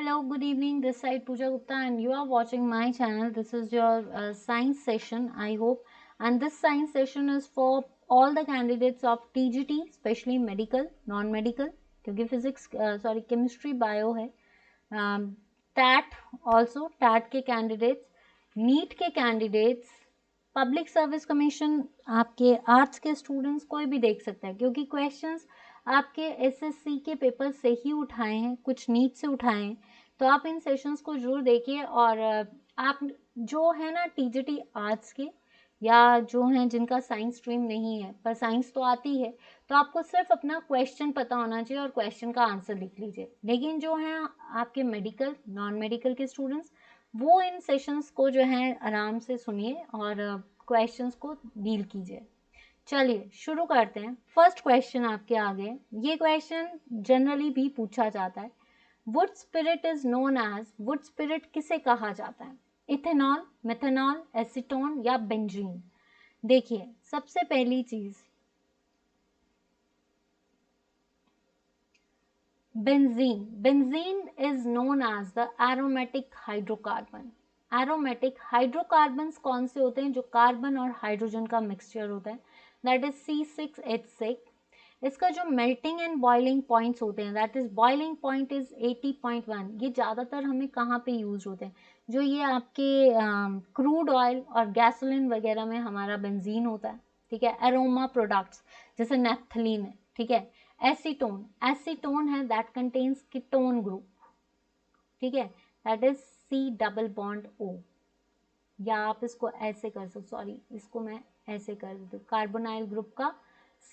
Hello, good evening. This side Pooja Gupta, and you are watching my channel. This is your science session, I hope. And this science session is for all the candidates of TGT, especially medical, non-medical, क्योंकि physics, sorry, chemistry, bio है. TAT also, TAT के candidates, NEET के candidates, public service commission आपके arts के students कोई भी देख सकता है, क्योंकि क्वेश्चंस आपके एसएससी के पेपर से ही उठाए हैं, कुछ नीट से उठाए हैं. तो आप इन सेशंस को जरूर देखिए. और आप जो है ना टीजीटी आर्ट्स के या जो हैं जिनका साइंस स्ट्रीम नहीं है पर साइंस तो आती है, तो आपको सिर्फ अपना क्वेश्चन पता होना चाहिए और क्वेश्चन का आंसर लिख लीजिए. लेकिन जो हैं आपके मेडिकल नॉन मेडिकल के स्टूडेंट्स, वो इन सेशंस को जो है आराम से सुनिए और क्वेश्चंस को डील कीजिए. चलिए शुरू करते हैं. फर्स्ट क्वेश्चन आपके आगे. ये क्वेश्चन जनरली भी पूछा जाता है. Wood spirit is known as, wood spirit किसे कहा जाता है? इथेनॉल, मिथेनॉल, एसीटोन या बेंजीन? देखिए सबसे पहली चीज, benzene. Benzene is known as the aromatic hydrocarbon. Aromatic hydrocarbons कौन से होते हैं? जो कार्बन और हाइड्रोजन का मिक्सचर होता है, दैट इज C6H6. इसका जो मेल्टिंग एंड बॉइलिंग पॉइंट्स होते हैं, that is boiling point is 80.1. ये ज़्यादातर हमें कहाँ पे यूज होते हैं? जो ये आपके क्रूड ऑयल और गैसोलिन वगैरह में हमारा बेंजीन होता है, ठीक है. एरोमा प्रोडक्ट्स जैसे नेफ्थलीन है, ठीक है. एसीटोन, एसीटोन है दैट कंटेन्स कीटोन ग्रुप, ठीक है, दैट इज C+O. या आप इसको ऐसे कर सकते, सॉरी इसको मैं ऐसे कर देती हूँ, कार्बोनाइल ग्रुप का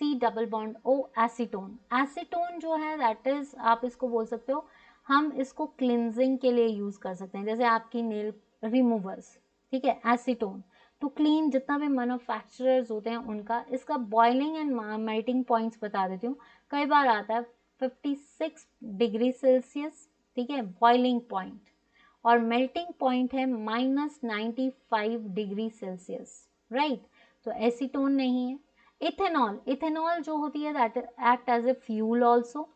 C+O एसीटोन. एसीटोन जो है दैट इज, आप इसको बोल सकते हो, हम इसको क्लिनजिंग के लिए यूज कर सकते हैं, जैसे आपकी नेल रिमूवर्स, ठीक है. एसीटोन टू क्लीन जितना भी मैन्युफैक्चरर्स होते हैं उनका. इसका बॉइलिंग एंड मेल्टिंग पॉइंट्स बता देती हूँ. कई बार आता है 56 डिग्री सेल्सियस, ठीक है, बॉइलिंग पॉइंट, और मेल्टिंग पॉइंट है -95 डिग्री सेल्सियस, राइट. तो एसीटोन नहीं है. इथेनॉल, इथेनॉल जो होती है that act as a fuel also.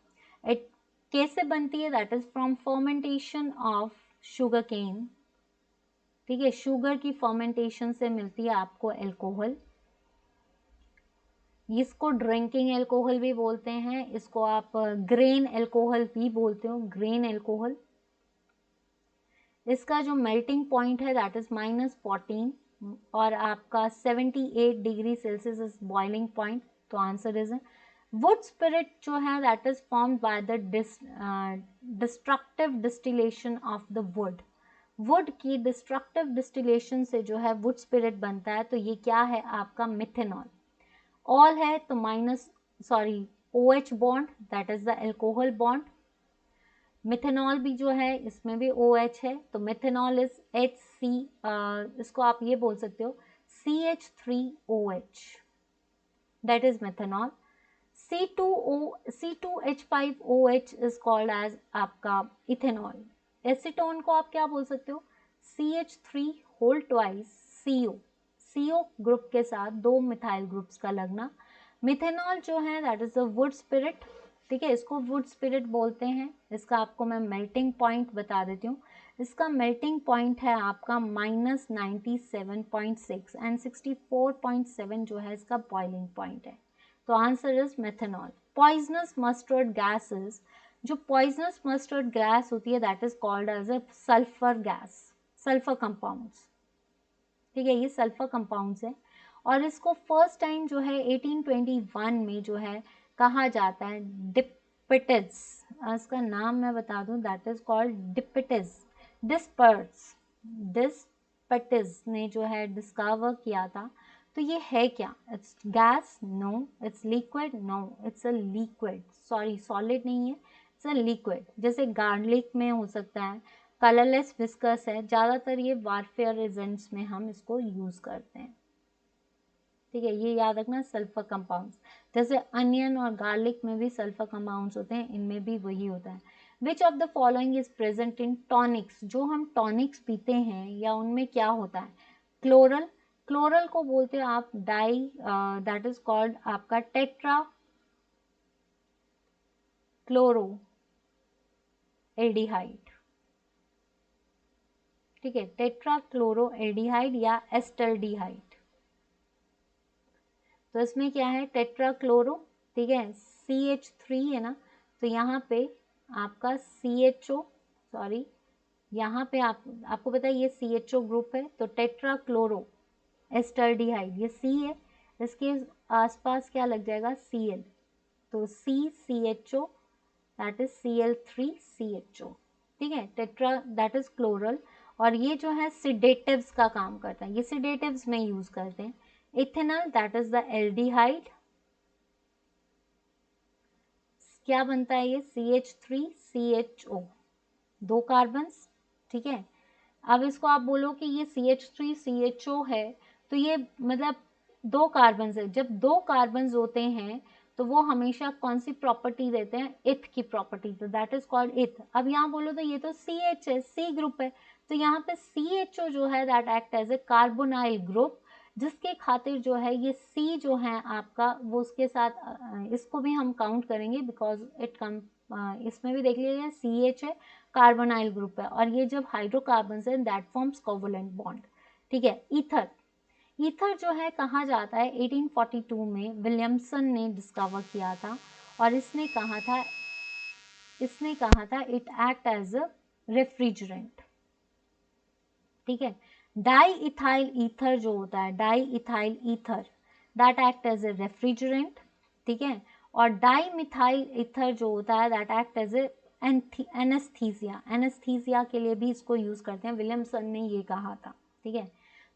It कैसे बनती है? That is from fermentation of sugarcane, ठीक है. शुगर की फर्मेंटेशन से मिलती है आपको एल्कोहल. इसको ड्रिंकिंग एल्कोहल भी बोलते हैं, इसको आप ग्रेन एल्कोहल भी बोलते हो, ग्रेन एल्कोहल. इसका जो मेल्टिंग पॉइंट है दैट इज -14 और आपका 78 degree Celsius is boiling point. तो आंसर इज वुड स्पिरिट जो है that is formed by the destructive distillation of the wood. Would की डिस्ट्रक्टिव डिस्टिलेशन से जो है वुड स्पिरिट बनता है. तो ये क्या है आपका? मिथेनॉल. ऑल है तो minus, sorry, OH bond that is the alcohol bond. Methanol भी जो है इसमें भी OH है, तो मिथेनॉल इज HC, इसको आप ये बोल सकते हो CH3OH, that is methanol. C2H5OH is called as आपका इथेनॉल. एसीटोन को आप क्या बोल सकते हो? CH3 whole twice CO, CO group के साथ दो मिथाइल ग्रुप्स का लगना. मिथेनॉल जो है that is the wood spirit, ठीक है, इसको वुड स्पिरिट बोलते हैं. इसका आपको मैं मेल्टिंग पॉइंट बता देती हूँ. इसका मेल्टिंग पॉइंट है आपका -97.6 एंड 64.7 जो है इसका बॉइलिंग पॉइंट है. तो answer is methanol. Poisonous mustard gases, जो पॉइजनस मस्टर्ड गैस होती है that is called as a sulphur gas, sulphur compounds, ठीक है, ये सल्फर कंपाउंड्स है. और इसको फर्स्ट टाइम जो है 1821 में जो है कहा जाता है डिपिटिस. इसका नाम मैं बता दूं, दैट इज कॉल्ड डिपिटिस. डिस्पर्स, डिस्पिटिस ने जो है डिस्कवर किया था. तो ये है क्या? It's gas? No. It's liquid? No. It's a liquid, sorry solid नहीं है, इट्स अ लिक्विड. जैसे गार्लिक में हो सकता है, कलरलेस विस्कस है. ज़्यादातर ये वारफेयर एजेंट्स में हम इसको यूज़ करते हैं, ठीक है. ये याद रखना, सल्फर कंपाउंड्स. जैसे अनियन और गार्लिक में भी सल्फर कंपाउंड्स होते हैं, इनमें भी वही होता है. Which of the following is present in tonics? जो हम टॉनिक्स पीते हैं या उनमें क्या होता है? क्लोरल. क्लोरल को बोलते हैं आप डाई, दैट इज कॉल्ड आपका टेट्रा क्लोरो एल्डिहाइड, ठीक है, टेट्राक्लोरोएल्डिहाइड या एस्टल्डिहाइड। तो इसमें क्या है, टेट्राक्लोरो, ठीक है, CH3 है ना, तो यहाँ पे आपका CHO, सॉरी यहाँ पे आपको पता है ये CHO ग्रुप है, तो टेट्राक्लोरो एस्टल्डिहाइड ये C है, इसके आसपास क्या लग जाएगा Cl, तो CCHO दैट इज Cl3CHO, ठीक है, टेट्रा दैट इज क्लोरल। और ये जो है सिडेटिव्स का काम करता है, ये सिडेटिव्स में यूज करते हैं। Ethanol that is the aldehyde, क्या बनता है ये CH3CHO, 2 कार्बन्स, ठीक है। अब इसको आप बोलो कि ये CH3CHO है, तो ये मतलब 2 कार्बन्स है, जब 2 कार्बन्स होते हैं तो वो हमेशा कौन सी प्रॉपर्टी देते हैं, इथ की प्रॉपर्टी, तो दैट इज कॉल्ड इथ। अब यहाँ बोलो तो ये तो CH है, C ग्रुप है, तो यहाँ पे CHO जो है that act as a carbonyl group, जिसके खातिर जो है ये C जो है आपका वो उसके साथ इसको भी हम काउंट करेंगे बिकॉज इट कम, इसमें भी देख लीजिए CH है, कार्बोनाइल ग्रुप है, और ये जब हाइड्रोकार्बन है दैट फॉर्म्स कोवलेंट बॉन्ड, ठीक है। ईथर, ईथर जो है कहा जाता है 1842 में विलियमसन ने डिस्कवर किया था, और इसने कहा था it act as a refrigerant, ठीक है। डाई इथाइल ईथर जो होता है, diethyl ether that act as a refrigerant, ठीक है। और डाई मिथाइल ईथर जो होता है that act as a anaesthesia, anaesthesia के लिए भी इसको यूज करते हैं, विलियमसन ने ये कहा था, ठीक है।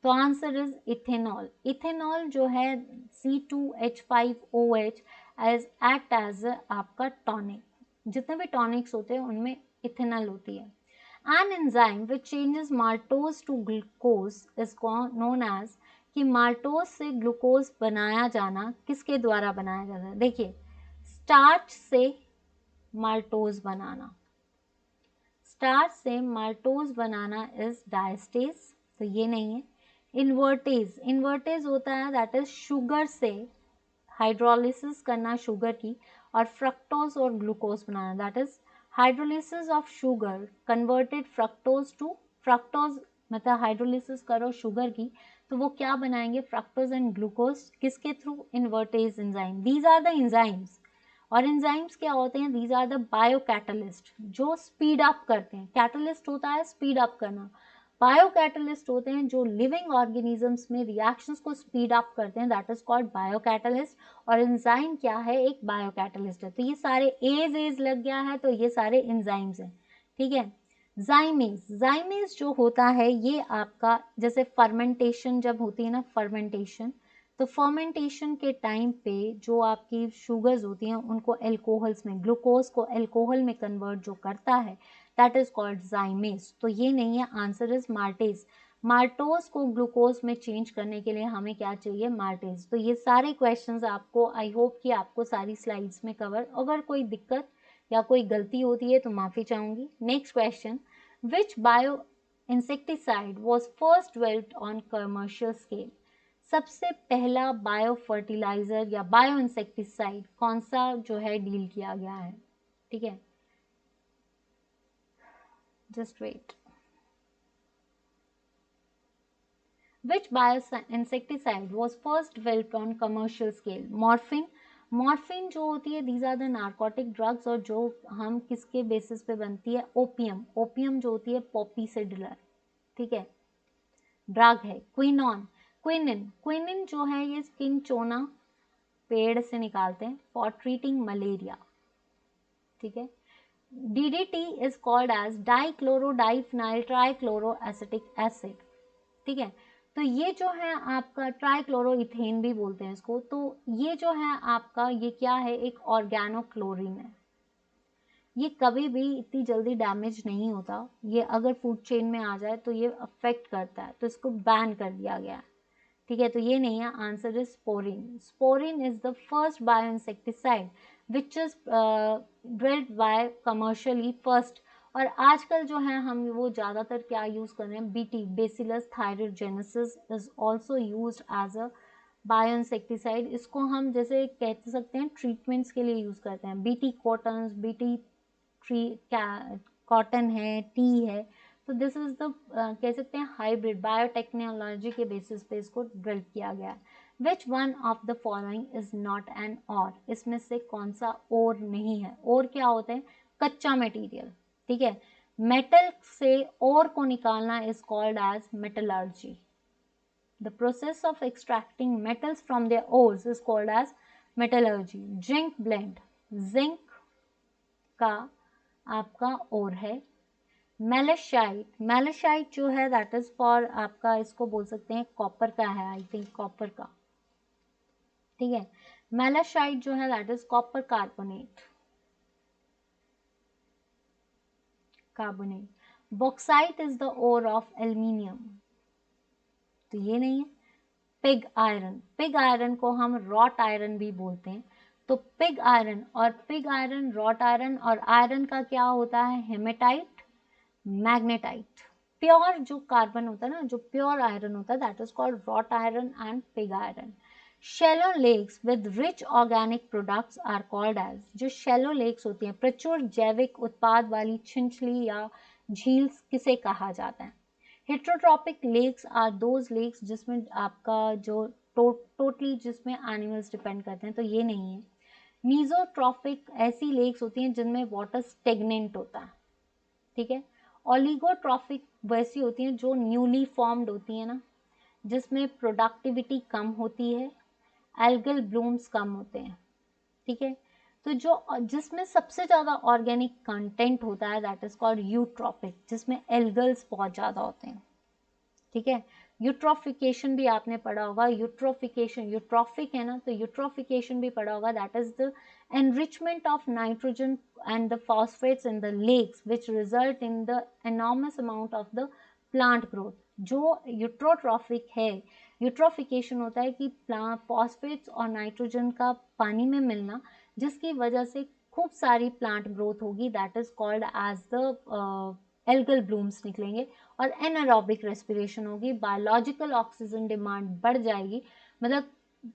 तो आंसर इज इथेनॉल। इथेनॉल जो है C2H5OH एज एक्ट एज आपका टॉनिक, जितने भी टॉनिक्स होते हैं उनमें इथेनॉल होती है। An enzyme which changes maltose to glucose is known as, कि maltose से ग्लूकोज बनाया जाना किसके द्वारा बनाया जाता है, देखिए स्टार्च से माल्टोज बनाना, स्टार्च से माल्टोज बनाना इज डायस्टेज, तो ये नहीं है। इन्वर्टेज, इन्वर्टेज होता है दैट इज शुगर से हाइड्रोलिसिस करना शुगर की, और फ्रक्टोज और ग्लूकोज बनाना that is hydrolysis of sugar converted fructose to, fructose मतलब हाइड्रोलिसिस करो शुगर की तो वो क्या बनाएंगे, फ्रक्टोज एंड ग्लूकोज, किसके through, invertase enzyme, these are the enzymes. और एंजाइम्स क्या होते हैं, these are the bio catalyst, जो स्पीड अप करते हैं, कैटलिस्ट होता है स्पीड अप करना, बायो कैटलिस्ट होते हैं जो लिविंग ऑर्गेनिजम्स में रिएक्शंस को स्पीड अप करते हैं, that is called bio catalyst. और एंजाइम क्या है, एक बायो कैटलिस्ट है। तो ये सारे एज लग गया है, तो ये सारे एंजाइम्स हैं, ठीक है। जाइमेज, जाइमेज जो होता है ये आपका जैसे फर्मेंटेशन जब होती है ना, फर्मेंटेशन, तो फर्मेंटेशन के टाइम पे जो आपकी शुगर्स होती हैं उनको एल्कोहल्स में, ग्लूकोज को एल्कोहल में कन्वर्ट जो करता है दैट इज कॉल्ड जाइमेज। तो ये नहीं है, आंसर इज माल्टेज। माल्टोज को ग्लूकोज में चेंज करने के लिए हमें क्या चाहिए, माल्टेज। तो ये सारे क्वेश्चंस आपको, आई होप कि आपको सारी स्लाइड्स में कवर, अगर कोई दिक्कत या कोई गलती होती है तो माफ़ी चाहूँगी। Next question, which bio insecticide was first developed on commercial scale, सबसे पहला बायो फर्टिलाइजर या बायो इंसेक्टिसाइड कौन सा जो है डील किया गया है, ठीक है, just wait. Which bioinsecticide was first developed on commercial scale? Morphine, morphine जो होती है these are the narcotic drugs, और जो हम किसके बेसिस पे बनती है, ओपियम, ओपियम जो होती है पॉपी से डिलर, ठीक है, ड्रग है। क्विनॉन, क्विनिन, क्विनिन जो है ये स्किनचोना पेड़ से निकालते हैं फॉर ट्रीटिंग मलेरिया, ठीक है। DDT is called as dichlorodiphenyl trichloroacetic acid, ठीक है। तो ये जो है आपका ट्राइक्लोरोइथेन भी बोलते हैं इसको, तो ये जो है आपका ये क्या है, एक ऑर्गेनोक्लोरीन है। ये कभी भी इतनी जल्दी डैमेज नहीं होता, ये अगर फूड चेन में आ जाए तो ये अफेक्ट करता है, तो इसको बैन कर दिया गया है, ठीक है। तो ये नहीं है, answer is sporeine. Sporeine is the first bio insecticide which is drilled by commercially first. और आजकल जो है हम वो ज़्यादातर क्या यूज़ कर रहे हैं, BT bacillus thuringiensis is also used as a bio insecticide. इसको हम जैसे कह सकते हैं ट्रीटमेंट्स के लिए यूज़ करते हैं, BT cottons, BT tree cotton है, टी है, तो दिस इज द कह सकते हैं हाइब्रिड बायोटेक्नोलॉजी के बेसिस पे इसको डेवलप किया गया है। Which one of the following is not an और, इसमें से कौन सा और नहीं है। और क्या होता है, कच्चा मटेरियल, ठीक है। मेटल से और को निकालना is called as metallurgy. The process of extracting metals from their ores is called as metallurgy. Zinc blend, zinc का आपका और है। मेलेशाइट, मेलेशाइट जो है दैट इज फॉर आपका, इसको बोल सकते हैं कॉपर का है, आई थिंक कॉपर का, ठीक है। मेलेशाइट जो है that is copper carbonate, bauxite is the ore of aluminium, तो ये नहीं है। पिग आयरन, पिग आयरन को हम रॉट आयरन भी बोलते हैं। तो पिग आयरन, रॉट आयरन और आयरन का क्या होता है, हेमेटाइट, मैग्नेटाइट। प्योर जो कार्बन होता है ना, जो प्योर आयरन होता है that is called wrought iron and pig iron. Shallow lakes with rich organic products are called as, जो शैलो लेक्स होती हैं, प्रचुर जैविक उत्पाद वाली छिंछली या झील किसे कहा जाता है। Heterotrophic lakes are those lakes जिसमें आपका जो टोटली जिसमें एनिमल्स डिपेंड करते हैं, तो ये नहीं है। मीजोट्रॉपिक ऐसी लेक्स होती हैं जिनमें वाटर स्टेगनेंट होता है, ठीक है। ओलिगोट्रॉफिक वैसी होती हैं जो न्यूली फॉर्म्ड होती हैं ना, जिसमें प्रोडक्टिविटी कम होती है, एल्गल ब्लूम्स कम होते हैं, ठीक है। तो जो जिसमें सबसे ज़्यादा ऑर्गेनिक कंटेंट होता है दैट इज कॉल्ड यूट्रॉपिक, जिसमें एल्गल्स बहुत ज़्यादा होते हैं, ठीक है। यूट्रोफिकेशन भी आपने पढ़ा होगा, यूट्रोफिकेशन, यूट्रोफिक है ना, तो यूट्रोफिकेशन भी पढ़ा होगा, that is the enrichment of nitrogen and the phosphates in the lakes which result in the enormous amount of the plant growth। जो यूट्रोट्रॉफिक है, यूट्रोफिकेशन होता है कि फॉस्फेट्स और नाइट्रोजन का पानी में मिलना, जिसकी वजह से खूब सारी प्लांट ग्रोथ होगी, that is called as the algal blooms निकलेंगे, और एनारोबिक रेस्पिरेशन होगी, बायोलॉजिकल ऑक्सीजन डिमांड बढ़ जाएगी, मतलब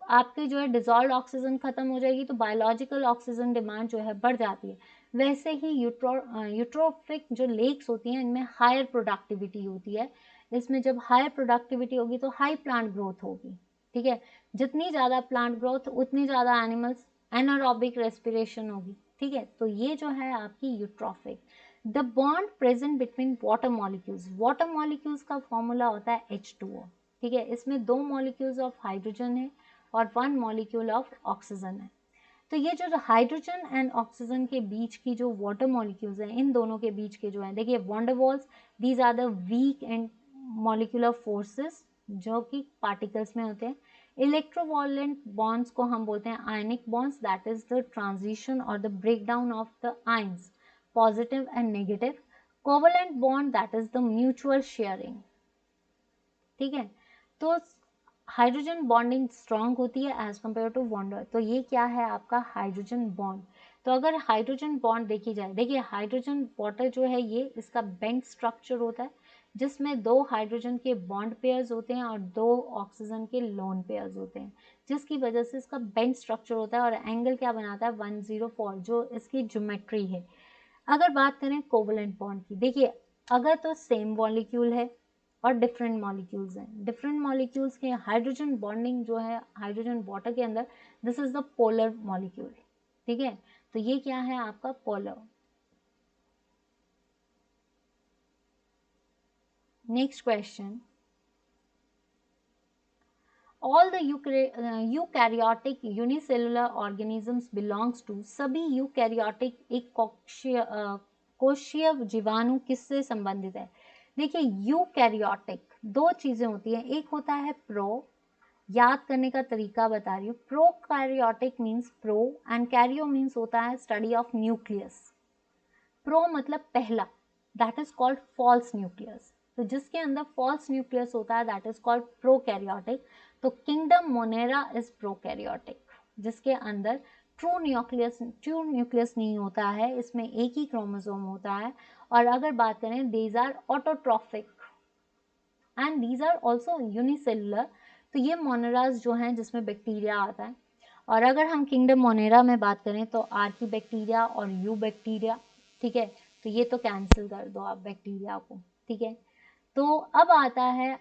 आपके जो है डिजॉल्व ऑक्सीजन खत्म हो जाएगी तो बायोलॉजिकल ऑक्सीजन डिमांड जो है बढ़ जाती है। वैसे ही यूट्रोफिक जो लेक्स होती हैं इनमें हायर प्रोडक्टिविटी होती है, इसमें जब हायर प्रोडक्टिविटी होगी तो हाई प्लांट ग्रोथ होगी, ठीक है। जितनी ज़्यादा प्लांट ग्रोथ उतनी ज़्यादा एनिमल्स, एनारोबिक रेस्पिरेशन होगी, ठीक है। तो ये जो है आपकी eutrophic. The bond present between water molecules का फॉर्मूला होता है H2O, ठीक है। इसमें 2 मॉलिक्यूल्स ऑफ हाइड्रोजन है और 1 मॉलिक्यूल ऑफ ऑक्सीजन है। तो ये जो हाइड्रोजन एंड ऑक्सीजन के बीच की जो वाटर मॉलिक्यूल्स हैं, इन दोनों के बीच के जो हैं, देखिए van der Waals, these are the weak and molecular forces जो कि पार्टिकल्स में होते हैं। इलेक्ट्रोवायलेंट बॉन्ड्स को हम बोलते हैं ionic bonds, that is the transition और the breakdown of the ions, positive and negative. Covalent bond that is the mutual sharing, ठीक है। तो हाइड्रोजन बॉन्डिंग स्ट्रांग होती है एज कम्पेयर टू बॉन्डर, तो ये क्या है आपका हाइड्रोजन बॉन्ड। तो अगर हाइड्रोजन बॉन्ड देखी जाए, देखिए हाइड्रोजन वाटर जो है ये इसका बेंड स्ट्रक्चर होता है, जिसमें 2 हाइड्रोजन के बॉन्ड पेयर्स होते हैं और 2 ऑक्सीजन के लोन पेयर्स होते हैं, जिसकी वजह से इसका बेंड स्ट्रक्चर होता है और एंगल क्या बनाता है 104, जो इसकी ज्योमेट्री है। अगर बात करें कोवलेंट बॉन्ड की, देखिए अगर तो सेम मॉलिक्यूल है और डिफरेंट मॉलिक्यूल्स हैं, डिफरेंट मॉलिक्यूल्स के हाइड्रोजन बॉन्डिंग जो है हाइड्रोजन वाटर के अंदर, this is the polar molecule, ठीक है। तो ये क्या है आपका polar. Next question, all the eukaryotic unicellular organisms belongs to, सभी यूकैरियोटिक एक कोशीय जीवाणु किससे संबंधित है। देखिए यूकैरियोटिक 2 चीजें होती हैं, एक होता है प्रो, याद करने का तरीका बता रही हूँ, prokaryotic means pro and karyo means होता है स्टडी ऑफ न्यूक्लियस। प्रो मतलब पहला, that is called false nucleus, तो जिसके अंदर फॉल्स न्यूक्लियस होता है दैट इज कॉल्ड प्रोकैरियोटिक। तो किंगडम मोनेरा इज प्रोकैरियोटिक, जिसके अंदर ट्रू न्यूक्लियस नहीं होता है, इसमें एक ही क्रोमोसोम होता है। और अगर बात करें these are autotrophic and these are also unicellular, तो ये मोनेराज जो हैं जिसमें बैक्टीरिया आता है। और अगर हम किंगडम मोनेरा में बात करें तो आर्की बैक्टीरिया और यू बैक्टीरिया, ठीक है। तो ये तो कैंसिल कर दो आप बैक्टीरिया को, ठीक है। तो अब आता है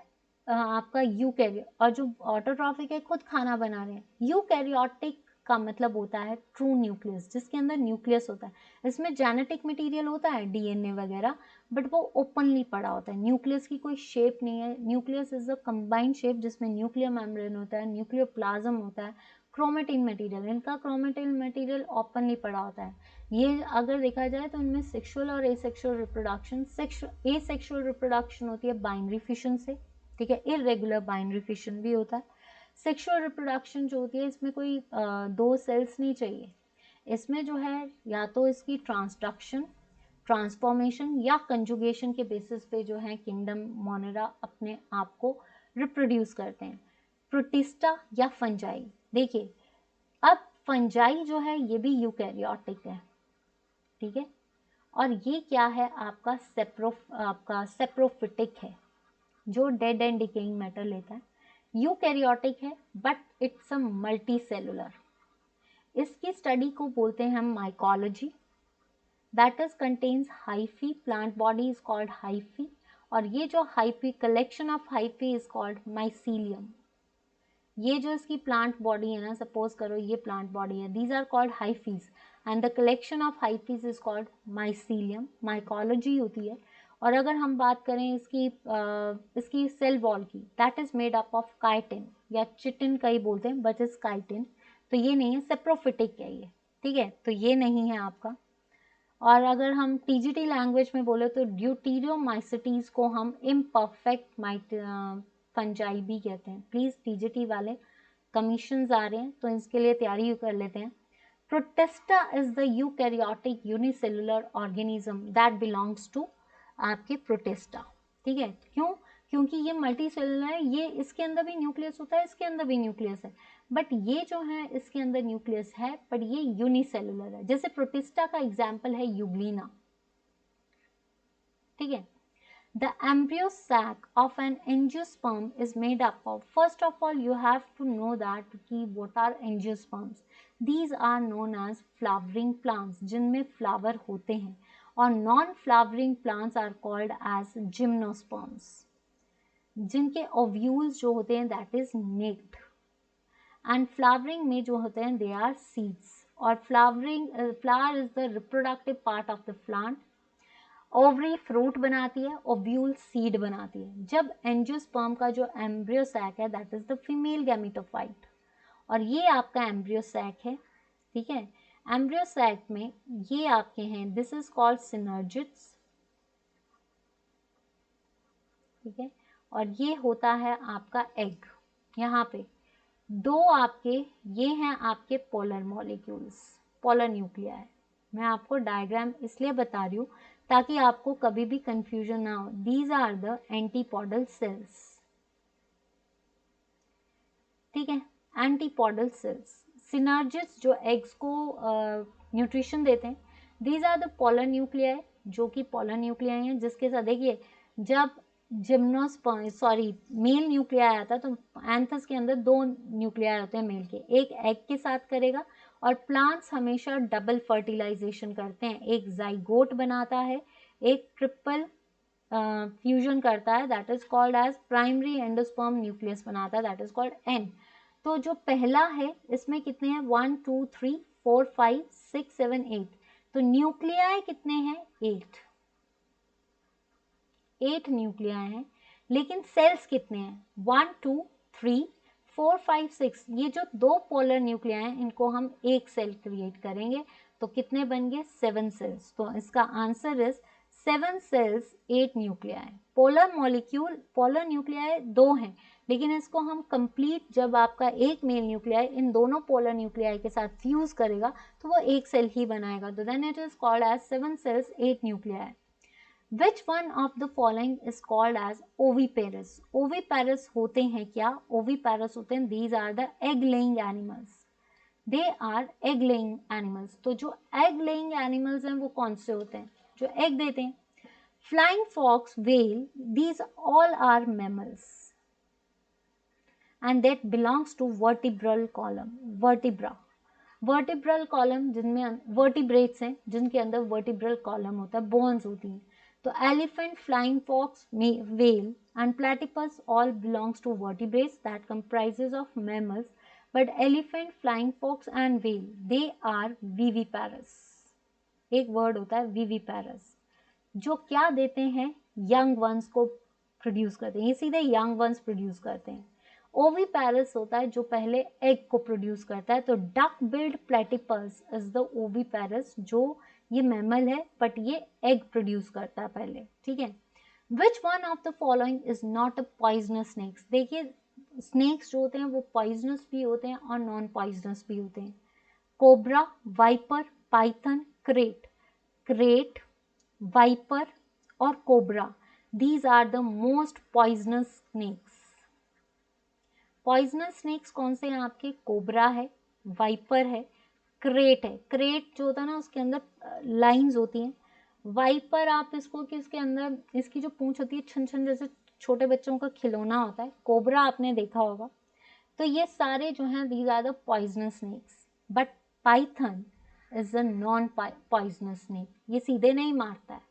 आपका यूकैरियोट, और जो ऑटोट्रॉफिक है खुद खाना बना रहे हैं। यूकैरियोटिक का मतलब होता है ट्रू न्यूक्लियस, जिसके अंदर न्यूक्लियस होता है। इसमें जेनेटिक मटेरियल होता है, डीएनए वगैरह, बट वो ओपनली पड़ा होता है। न्यूक्लियस की कोई शेप नहीं है। Nucleus is a combined shape जिसमें न्यूक्लियर मेम्ब्रेन होता है, न्यूक्लियर प्लाज्म होता है, क्रोमेटिन मटेरियल, इनका क्रोमेटिन मटेरियल ओपनली पड़ा होता है। ये अगर देखा जाए तो इनमें सेक्सुअल और एसेक्सुअल रिप्रोडक्शन, एसेक्सुअल रिप्रोडक्शन होती है बाइनरी फिशन से, ठीक है, इरेगुलर बाइनरी फिशन भी होता है। सेक्सुअल रिप्रोडक्शन जो होती है इसमें कोई दो सेल्स नहीं चाहिए, इसमें जो है या तो इसकी ट्रांसडक्शन, ट्रांसफॉर्मेशन या कंजुगेशन के बेसिस पे जो है किंगडम मोनेरा अपने आप को रिप्रोड्यूस करते हैं, प्रोटिस्टा या फंजाई। देखिए अब फंजाई जो है ये भी यूकैरियोटिक है, ठीक है, और ये क्या है आपका सेप्रोफिटिक है, जो डेड एंड डिकेइंग मैटर लेता है। यूकैरियोटिक है but it's a multi cellular. इसकी स्टडी को बोलते हैं हम mycology. That is contains hyphae, plant body is called hyphae, और ये जो hyphae, collection of hyphae is called mycelium. ये जो इसकी प्लांट बॉडी है ना, सपोज करो ये प्लांट बॉडी है, these are called hyphae and the collection of hyphae is called mycelium. Mycology होती है। और अगर हम बात करें इसकी सेल वॉल की, that is made up of chitin या चिटिन कई बोलते हैं, बट इज काइटिन। तो ये नहीं है, सेप्रोफिटिक है ये, ठीक है, तो ये नहीं है आपका। और अगर हम टीजीटी लैंग्वेज में बोले तो ड्यूटीरियोमाइसिटीज को हम इम्परफेक्ट फंजाई भी कहते हैं। प्लीज टीजीटी वाले कमीशंस आ रहे हैं तो इसके लिए तैयारी कर लेते हैं। Protista is the eukaryotic unicellular organism that belongs to आपके प्रोटिस्टा, ठीक है। क्यों? क्योंकि ये मल्टी सेलुलर है, ये इसके अंदर भी न्यूक्लियस होता है, इसके अंदर भी न्यूक्लियस है, बट ये जो है इसके अंदर न्यूक्लियस है बट ये यूनिसेलुलर है। जैसे प्रोटिस्टा का एग्जाम्पल है यूग्लिना, ठीक है। The embryo sac of an angiosperm is made up of, first of all you have to know that कि what are angiosperms. These are known as flowering plants जिनमें flower होते हैं, और non flowering plants are called as gymnosperms, जिनके ovules जो होते हैं that is naked, and flowering में जो होते हैं दे आर सीड्स। और flower is the reproductive part of the plant. Ovary fruit बनाती है, ओव्यूल सीड बनाती है। जब एंजियोस्पर्म का जो एम्ब्रियो सैक है that is the female gametophyte, और ये आपका एम्ब्रियो सैक है, ठीक है। एम्ब्रियो सैक में ये आपके हैं, दिस इज कॉल्ड सिनर्जिड्स, ठीक है, और ये होता है आपका एग। यहाँ पे दो आपके ये हैं आपके पोलर मॉलिक्यूल्स, पोलर न्यूक्लिया है। मैं आपको डायग्राम इसलिए बता रही हूँ ताकि आपको कभी भी कंफ्यूजन ना हो। These are the antipodal cells, ठीक है, एंटीपोडल सेल्स। सिनर्जिड्स जो एग्स को न्यूट्रिशन देते हैं, these are the polar nuclei, जो कि पोलर न्यूक्लियाई हैं, जिसके साथ देखिए जब जिम्नोस्पर्म सॉरी मेल न्यूक्लियाई आता है तो एंथस के अंदर दो न्यूक्लियाई होते हैं मेल के, एक एग के साथ करेगा, और प्लांट्स हमेशा डबल फर्टिलाइजेशन करते हैं, एक जाइगोट बनाता है, एक ट्रिपल फ्यूजन करता है, that is called as primary endosperm nucleus बनाता है, दैट इज कॉल्ड एन। तो जो पहला है इसमें कितने हैं, 1 2 3 4 5 6 7 8, तो न्यूक्लियाई कितने हैं, 8 न्यूक्लियाई हैं, लेकिन सेल्स कितने हैं, 1 2 3 4 5 6। ये जो दो पोलर न्यूक्लियाई हैं इनको हम एक सेल क्रिएट करेंगे, तो कितने बन गए, 7 सेल्स। तो इसका answer is 7 cells 8 nuclei. Polar nuclei दो हैं, लेकिन इसको हम कंप्लीट जब आपका एक मेल न्यूक्लियाई इन दोनों पोलर न्यूक्लियाई के साथ फ्यूज करेगा तो वो एक सेल ही बनाएगा, तो then it is called as 7 cells 8 nuclei. Which one of the following is called as oviparous? Oviparous होते हैं क्या, oviparous होते हैं, these are the egg laying animals. They are egg laying animals. तो जो egg laying animals हैं वो कौन से होते हैं, जो egg देते हैं, flying fox, whale, these all are mammals and that belongs to vertebral column. Vertebral column जिनमें वर्टिब्रेट्स हैं जिनके अंदर वर्टिब्रल कॉलम होता है, बोन्स होती हैं, तो elephant, flying fox, whale and platypus all belongs to vertebrates that comprises of mammals, but elephant, flying fox and whale they are viviparous. एक वर्ड होता है viviparous, जो क्या देते हैं, यंग वंस को प्रोड्यूस करते हैं, ये सीधे यंग वंस प्रोड्यूस करते हैं. ओविपैरस होता है जो पहले एग को प्रोड्यूस करता है. तो duck billed platypus is the oviparous, जो ये मैमल है बट ये एग प्रोड्यूस करता है पहले. ठीक है. Which one of the following is not a poisonous snacks. देखिए स्नेक्स जो होते हैं वो पॉइजनस भी होते हैं और नॉन पॉइजनस भी होते हैं. Cobra, viper, python, krait. Krait, viper और cobra, these are the most poisonous snakes. Poisonous snakes कौन से हैं आपके? कोबरा है, वाइपर है, क्रेट है. क्रेट जो होता है ना उसके अंदर लाइंस होती हैं. वाइपर आप इसको कि उसके अंदर इसकी जो पूंछ होती है छन छन जैसे छोटे बच्चों का खिलौना होता है. कोबरा आपने देखा होगा. तो ये सारे जो हैं these are the poisonous snakes. But python is a non poisonous snake. ये सीधे नहीं मारता है,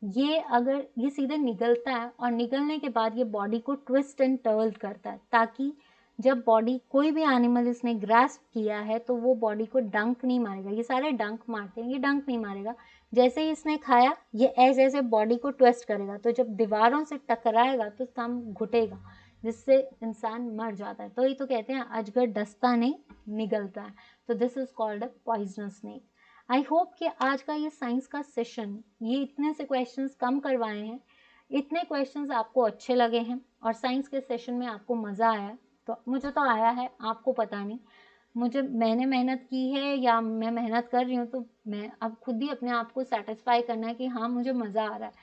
ये अगर ये सीधे निगलता है और निगलने के बाद ये बॉडी को ट्विस्ट एंड टर्ल करता है, ताकि जब बॉडी कोई भी एनिमल इसने ग्रास्प किया है तो वो बॉडी को डंक नहीं मारेगा. ये सारे डंक मारते हैं, ये डंक नहीं मारेगा. जैसे ही इसने खाया ये ऐसे ऐसे बॉडी को ट्विस्ट करेगा, तो जब दीवारों से टकराएगा तो स्तंभ घुटेगा, जिससे इंसान मर जाता है. तो ये तो कहते हैं अजगर डसता नहीं निगलता है. तो this is called a poisonous snake. I hope कि आज का ये साइंस का सेशन, ये इतने से क्वेश्चंस कम करवाए हैं, इतने क्वेश्चंस आपको अच्छे लगे हैं और साइंस के सेशन में आपको मज़ा आया. तो मुझे तो आया है, आपको पता नहीं. मैंने मेहनत की है या मैं मेहनत कर रही हूँ, तो मैं अब खुद ही अपने आप को सेटिस्फाई करना है कि हाँ मुझे मज़ा आ रहा है.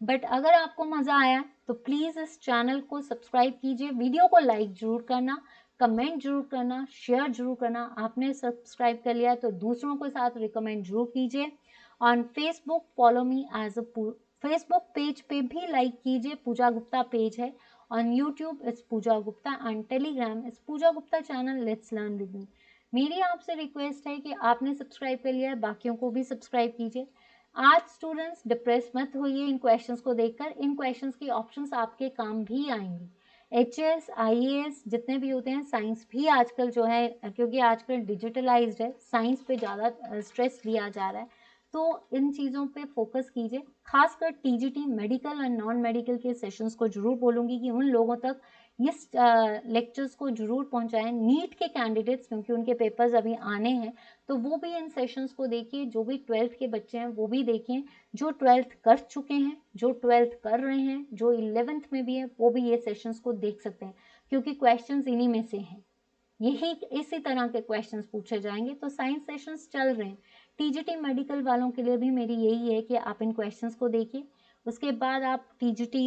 बट अगर आपको मज़ा आया तो प्लीज़ इस चैनल को सब्सक्राइब कीजिए, वीडियो को लाइक ज़रूर करना, कमेंट जरूर करना, शेयर जरूर करना. आपने सब्सक्राइब कर लिया है तो दूसरों के साथ रिकमेंड जरूर कीजिए. On Facebook follow me as a Facebook page पे भी लाइक कीजिए, पूजा गुप्ता पेज है. On YouTube it's Pooja Gupta and Telegram it's Pooja Gupta channel. Let's learn with me. मेरी आपसे रिक्वेस्ट है कि आपने सब्सक्राइब कर लिया है, बाकियों को भी सब्सक्राइब कीजिए. आज स्टूडेंट्स डिप्रेस मत होइए इन क्वेश्चंस को देखकर. इन क्वेश्चंस की ऑप्शंस आपके काम भी आएंगी. HS, IAS जितने भी होते हैं, साइंस भी आजकल जो है, क्योंकि आजकल डिजिटलाइज्ड है, साइंस पे ज़्यादा स्ट्रेस दिया जा रहा है. तो इन चीज़ों पे फोकस कीजिए. खासकर TGT मेडिकल और नॉन मेडिकल के सेशंस को जरूर बोलूँगी कि उन लोगों तक इस लेक्चर्स को जरूर पहुंचाएं. नीट के कैंडिडेट्स, क्योंकि उनके पेपर्स अभी आने हैं, तो वो भी इन सेशंस को देखिए. जो भी 12th के बच्चे हैं वो भी देखें, जो 12th कर चुके हैं, जो 12th कर रहे हैं, जो 11th में भी है, वो भी ये सेशंस को देख सकते हैं, क्योंकि क्वेश्चंस इन्हीं में से हैं. यही इसी तरह के क्वेश्चंस पूछे जाएंगे. तो साइंस सेशंस चल रहे हैं. TGT मेडिकल वालों के लिए भी मेरी यही है कि आप इन क्वेश्चंस को देखिए, उसके बाद आप TGT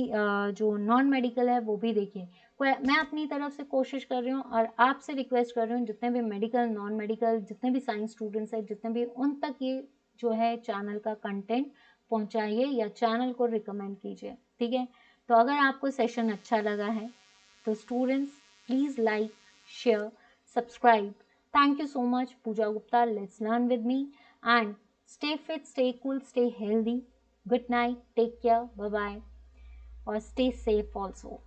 जो नॉन मेडिकल है वो भी देखिए. मैं अपनी तरफ से कोशिश कर रही हूँ और आपसे रिक्वेस्ट कर रही हूँ, जितने भी मेडिकल नॉन मेडिकल जितने भी साइंस स्टूडेंट्स हैं, जितने भी, उन तक ये जो है चैनल का कंटेंट पहुँचाइए या चैनल को रिकमेंड कीजिए. ठीक है. तो अगर आपको सेशन अच्छा लगा है तो students please like, share, subscribe. Thank you so much, Pooja Gupta. Let's learn with me and stay fit, stay cool, stay healthy. Good night. Take care. Bye bye. Or stay safe also.